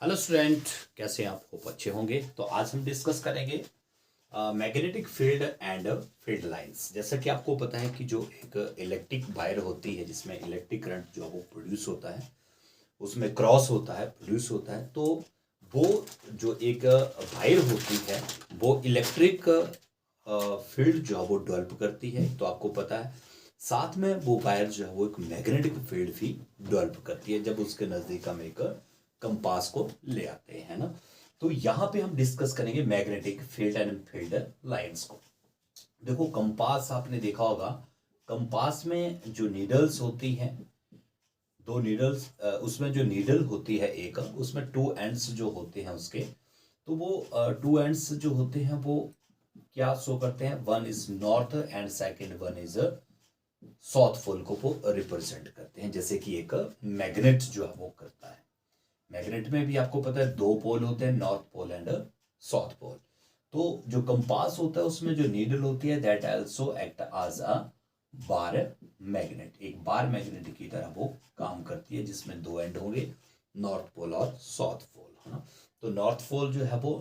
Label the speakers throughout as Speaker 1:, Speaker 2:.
Speaker 1: Hello student, कैसे हैं आप? होप अच्छे होंगे। तो आज हम डिस्कस करेंगे magnetic field and field lines. जैसा कि आपको पता है कि जो एक इलेक्ट्रिक वायर होती है जिसमें इलेक्ट्रिक करंट जो है वो प्रोड्यूस होता है, उसमें क्रॉस होता है, प्रोड्यूस होता है। तो वो जो एक वायर होती है वो इलेक्ट्रिक फील्ड जो है वो डेवलप करती है, तो आपको पता है। साथ में वो वायर जो है वो एक मैग्नेटिक फील्ड भी डेवलप करती है जब उसके नज़दीक हम एक कंपास को ले आते हैं ना। तो यहाँ पे हम डिस्कस करेंगे magnetic field and field lines को। देखो, कंपास आपने देखा होगा। कंपास में जो नीडल्स होती हैं, दो नीडल्स, उसमें जो नीडल होती है एक, उसमें टू एंड्स जो होते हैं उसके, तो वो टू एंड्स जो होते हैं वो क्या शो करते हैं? One is north and second one is south pole को वो रिप्रेजेंट करते हैं, जैसे कि एक मैग्नेट जो है वो करता है। मैग्नेट में भी आपको पता है दो पोल होते हैं, north pole and south pole. तो जो कंपास होता है उसमें जो नीडल होती है that also act as a bar magnet, एक बार मैग्नेट की तरह वो काम करती है, जिसमें दो एंड होंगे, नॉर्थ पोल और साउथ पोल, है ना। तो नॉर्थ पोल जो है वो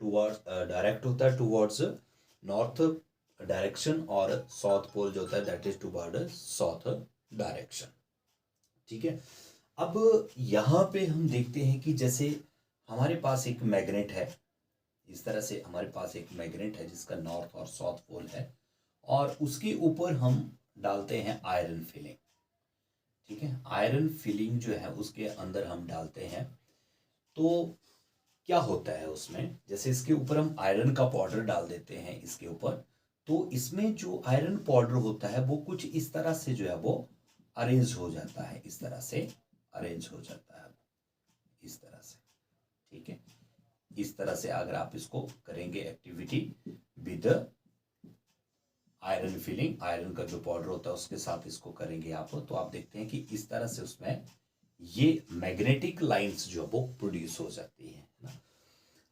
Speaker 1: टूवर्ड्स डायरेक्ट होता है टूवर्ड्स नॉर्थ डायरेक्शन, और साउथ पोल जो होता है that is toward south direction. ठीक है। अब यहाँ पे हम देखते हैं कि जैसे हमारे पास एक मैग्नेट है, इस तरह से हमारे पास एक मैग्नेट है जिसका नॉर्थ और साउथ पोल है, और उसके ऊपर हम डालते हैं आयरन फिलिंग। ठीक है, आयरन फिलिंग जो है उसके अंदर हम डालते हैं। तो क्या होता है उसमें, जैसे इसके ऊपर हम आयरन का पाउडर डाल देते हैं इसके ऊपर, तो इसमें जो आयरन पाउडर होता है वो कुछ इस तरह से जो है वो अरेंज हो जाता है, इस तरह से अरेंज हो जाता है, इस तरह से। ठीक है, इस तरह से अगर आप इसको करेंगे activity with iron filling, iron का जो पाउडर होता है उसके साथ इसको करेंगे आप, तो आप देखते हैं कि इस तरह से उसमें ये मैग्नेटिक लाइंस जो है वो प्रोड्यूस हो जाती है ना।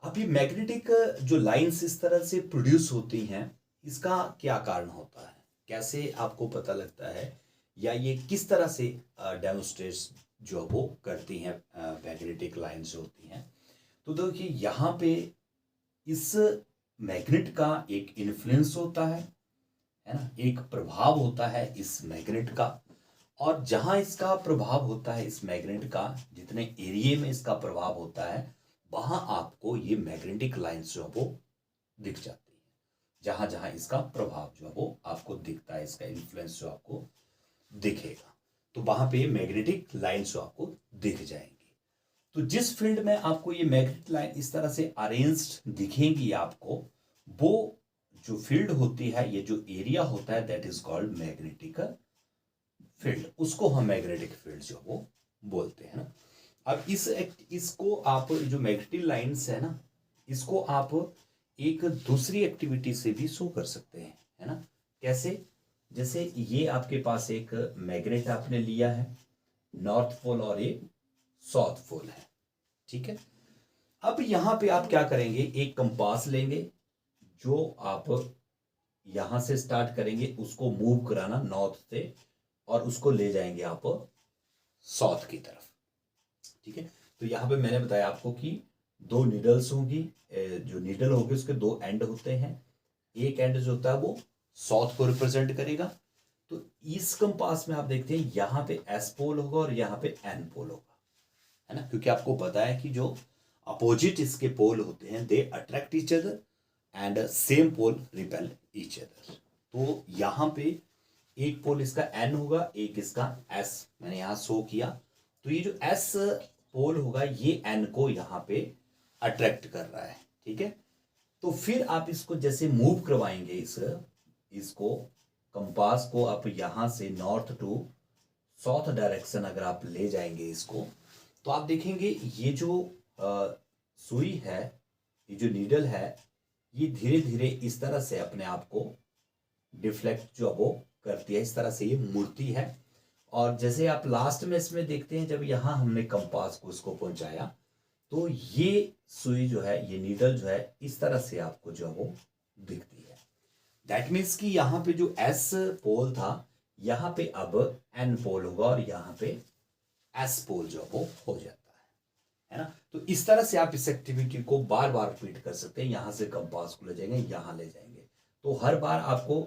Speaker 1: अब ये मैग्नेटिक जो लाइंस इस तरह से प्रोड्यूस होती हैं, इसका क्या कारण होता है, कैसे आपको पता लगता है, या ये किस तरह से डेमोन्स्ट्रेट जो वो करती हैं मैग्नेटिक लाइंस जो होती हैं। तो देखिए यहाँ पे इस मैग्नेट का एक इन्फ्लुएंस होता है ना, एक प्रभाव होता है इस मैग्नेट का। और जहां इसका प्रभाव होता है इस मैग्नेट का, जितने एरिया में इसका प्रभाव होता है, वहां आपको ये मैग्नेटिक लाइंस जो है वो दिख जाती है। जहां जहां इसका प्रभाव जो है वो आपको दिखता है, इसका इन्फ्लुएंस जो आपको दिखेगा, तो वहां पे मैग्नेटिक लाइंस जो आपको दिख जाएंगी। तो जिस फील्ड में आपको ये मैग्नेटिक लाइन इस तरह से अरेंज्ड दिखेंगी आपको, वो जो फील्ड होती है, ये जो एरिया होता है that is called magnetic field, उसको हम मैग्नेटिक फील्ड जो वो बोलते हैं ना। अब इसको आप जो मैग्नेटिक लाइंस है ना, इसको आप एक दूसरी एक्टिविटी से भी शो कर सकते हैं, है ना। कैसे? जैसे ये आपके पास एक मैग्नेट आपने लिया है, नॉर्थ पोल और ये साउथ पोल है। ठीक है। अब यहां पे आप क्या करेंगे, एक कंपास लेंगे, जो आप यहां से स्टार्ट करेंगे, उसको मूव कराना नॉर्थ से, और उसको ले जाएंगे आप साउथ की तरफ। ठीक है। तो यहां पे मैंने बताया आपको कि दो नीडल्स होंगी, जो नीडल होगी उसके दो एंड होते हैं। एक एंड जो होता है वो साउथ को रिप्रेजेंट करेगा। तो इस कंपास में आप देखते हैं यहां पे एस पोल होगा और यहां पे एन पोल होगा, है ना, क्योंकि आपको पता है कि जो अपोजिट इसके पोल होते हैं they attract each other and same pole repel each other. तो यहां पे एक पोल इसका एन होगा, एक इसका एस, मैंने यहां शो किया। तो ये जो एस पोल होगा ये एन को यहां पे अट्रैक्ट कर रहा है। ठीक है। तो फिर आप इसको जैसे मूव करवाएंगे, इसको कंपास को आप यहां से नॉर्थ टू साउथ डायरेक्शन अगर आप ले जाएंगे इसको, तो आप देखेंगे ये जो सुई है, ये जो नीडल है, ये धीरे धीरे इस तरह से अपने आप को डिफ्लेक्ट जो वो करती है, इस तरह से ये मुड़ती है। और जैसे आप लास्ट में इसमें देखते हैं, जब यहां हमने कंपास को इसको पहुंचाया, तो ये सुई जो है, ये नीडल जो है, इस तरह से आपको जो है वो दिखती है। दैट मीन्स कि यहाँ पे जो एस पोल था, यहाँ पे अब एन पोल होगा, और यहाँ पे एस पोल जो वो हो जाता है ना। तो इस तरह से आप इस एक्टिविटी को बार बार रिपीट कर सकते हैं। यहाँ से कंपास को ले जाएंगे, यहाँ ले जाएंगे, तो हर बार आपको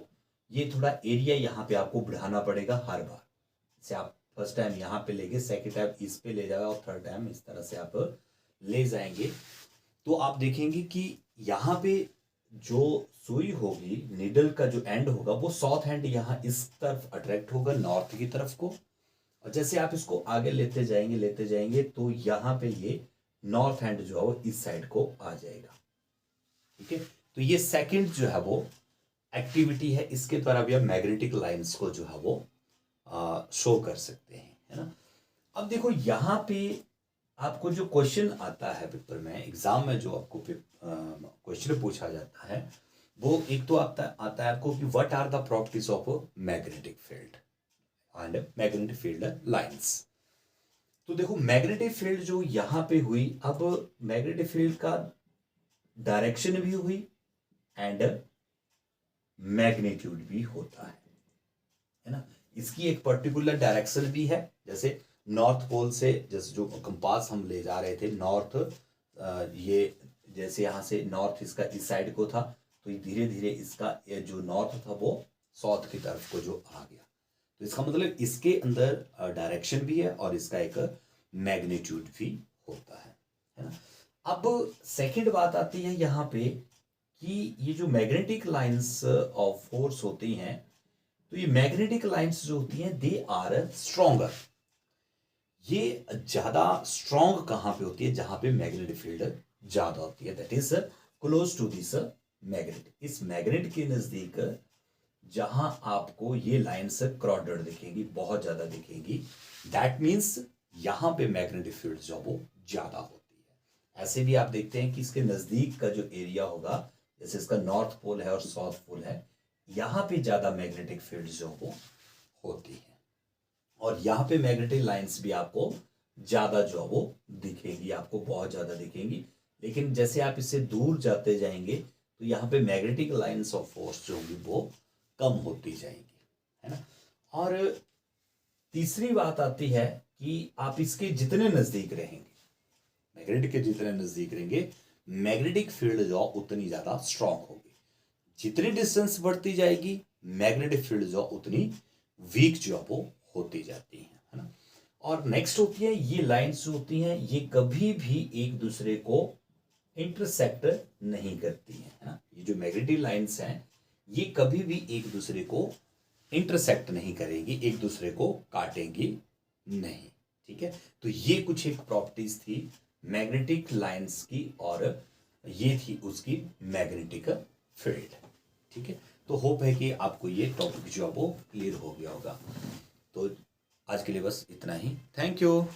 Speaker 1: ये थोड़ा एरिया यहाँ पे आपको बढ़ाना पड़ेगा हर बार। जैसे आप फर्स्ट टाइम यहाँ पे लेंगे, सेकेंड टाइम इस पे ले जाएगा और थर्ड टाइम इस तरह से आप ले जाएंगे, तो आप देखेंगे कि यहाँ पे जो सुई होगी, नीडल का जो एंड होगा वो साउथ एंड यहाँ इस तरफ अट्रैक्ट होगा, नॉर्थ की तरफ को। और जैसे आप इसको आगे लेते जाएंगे तो यहाँ पे ये नॉर्थ एंड जो है वो इस साइड को आ जाएगा। ठीक है, तो ये सेकंड जो है वो एक्टिविटी है, इसके द्वारा भी आप मैग्नेटिक लाइंस को जो है वो शो कर सकते हैं, है ना। अब देखो यहाँ पे आपको जो क्वेश्चन आता है पेपर में, एग्जाम में जो आपको क्वेश्चन पूछा जाता है, वो एक तो आता है आपको कि what are the properties of magnetic field and magnetic field lines. तो देखो मैग्नेटिक फील्ड जो यहाँ पे हुई, अब मैग्नेटिक फील्ड का डायरेक्शन भी हुई एंड मैग्नीट्यूड भी होता है ना। इसकी एक पर्टिकुलर डायरेक्शन भी है, जैसे नॉर्थ पोल से, जैसे जो कंपास हम ले जा रहे थे नॉर्थ, ये जैसे यहाँ से नॉर्थ इसका इस साइड को था, तो धीरे धीरे इसका जो नॉर्थ था वो साउथ की तरफ को जो आ गया। तो इसका मतलब इसके अंदर डायरेक्शन भी है और इसका एक मैग्नीट्यूड भी होता है ना। अब सेकंड बात आती है यहाँ पे कि ये जो मैग्नेटिक लाइंस ऑफ फोर्स होती हैं, तो ये मैग्नेटिक लाइंस जो होती हैं दे आर स्ट्रॉन्गर। ये ज्यादा स्ट्रॉन्ग कहाँ पे होती है, जहां पे मैग्नेटिक फील्ड ज्यादा होती है, that is close to this magnet. इस मैग्नेट के नजदीक जहां आपको ये लाइंस क्रॉडेड दिखेंगी, बहुत ज्यादा दिखेंगी, दैट मीन्स यहां पे मैग्नेटिक फील्ड जो वो ज्यादा होती है। ऐसे भी आप देखते हैं कि इसके नजदीक का जो एरिया होगा, जैसे इसका नॉर्थ पोल है और साउथ पोल है, यहाँ पे ज्यादा मैग्नेटिक फील्ड जो वो होती है, और यहाँ पे मैग्नेटिक लाइंस भी आपको ज्यादा जो वो दिखेगी, आपको बहुत ज्यादा दिखेंगी। लेकिन जैसे आप इससे दूर जाते जाएंगे तो यहाँ पे मैग्नेटिक लाइंस ऑफ फोर्स जो होगी वो कम होती जाएंगी, है ना। और तीसरी बात आती है कि आप इसके जितने नजदीक रहेंगे, मैग्नेटिक के जितने नजदीक रहेंगे, मैग्नेटिक फील्ड जो उतनी ज्यादा स्ट्रांग होगी। जितनी डिस्टेंस बढ़ती जाएगी, मैग्नेटिक फील्ड जो उतनी वीक जो वो होती जाती है ना। और नेक्स्ट होती है ये लाइंस जो होती हैं, ये कभी भी एक दूसरे को इंटरसेक्ट नहीं करती है ना। ये जो मैग्नेटिक लाइंस हैं ये कभी भी एक दूसरे को इंटरसेक्ट नहीं करेंगी, एक दूसरे को काटेंगी नहीं। ठीक है, तो ये कुछ एक प्रॉपर्टीज थी मैग्नेटिक लाइंस की, और ये थी उसकी मैग्नेटिक फील्ड। ठीक है, तो होप है कि आपको ये टॉपिक जो है वो क्लियर हो गया होगा। तो आज के लिए बस इतना ही। Thank you.